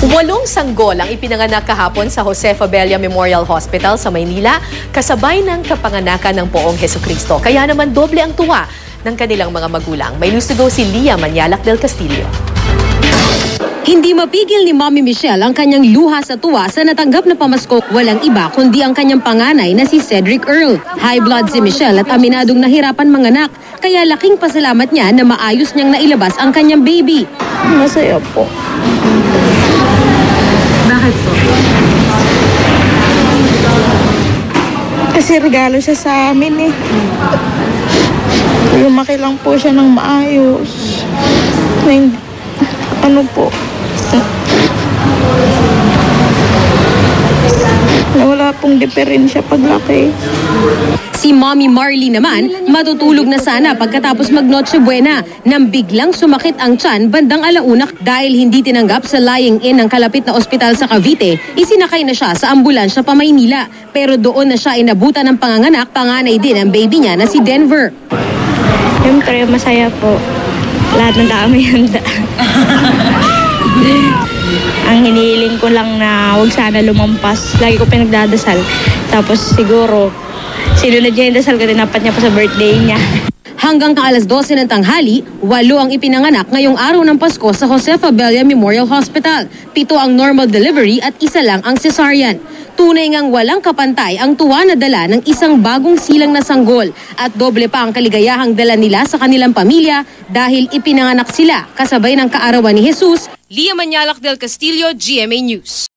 8 sanggol ang ipinanganak kahapon sa Jose Fabella Memorial Hospital sa Maynila, kasabay ng kapanganakan ng Poong Hesukristo. Kaya naman doble ang tuwa ng kanilang mga magulang. May news to go si Lia Manialac del Castillo. Hindi mapigil ni Mommy Michelle ang kanyang luha sa tuwa sa natanggap na pamasko. Walang iba kundi ang kanyang panganay na si Cedric Earl. High blood si Michelle at aminadong nahirapan manganak. Kaya laking pasalamat niya na maayos niyang nailabas ang kanyang baby. Masaya po. Bakit po? Kasi regalo siya sa amin eh. Lumaki lang po siya ng maayos. Ano po? Wala pong diferensya paglaki. Si Mommy Marley naman, matutulog na sana pagkatapos mag-Noche Buena nang biglang sumakit ang tiyan bandang alauna. Dahil hindi tinanggap sa lying-in ng kalapit na ospital sa Cavite, isinakay na siya sa ambulansya pa Maynila. Pero doon na siya inabutan ng panganganak, panganay din ang baby niya na si Denver. Siyempre, masaya po. Lahat ng tao may handa. Ang hinihiling ko lang na huwag sana lumampas. Lagi ko pinagdadasal. Tapos siguro, sinunod niya yung dasal ko, tinapat niya pa sa birthday niya. Hanggang alas 12 ng tanghali, 8 ang ipinanganak ngayong araw ng Pasko sa Jose Fabella Memorial Hospital. 7 ang normal delivery at 1 lang ang cesarean. Tunay ngang walang kapantay ang tuwa na dala ng isang bagong silang na sanggol at doble pa ang kaligayahang dala nila sa kanilang pamilya dahil ipinanganak sila kasabay ng kaarawan ni Jesus. Lia Manialac del Castillo, GMA News.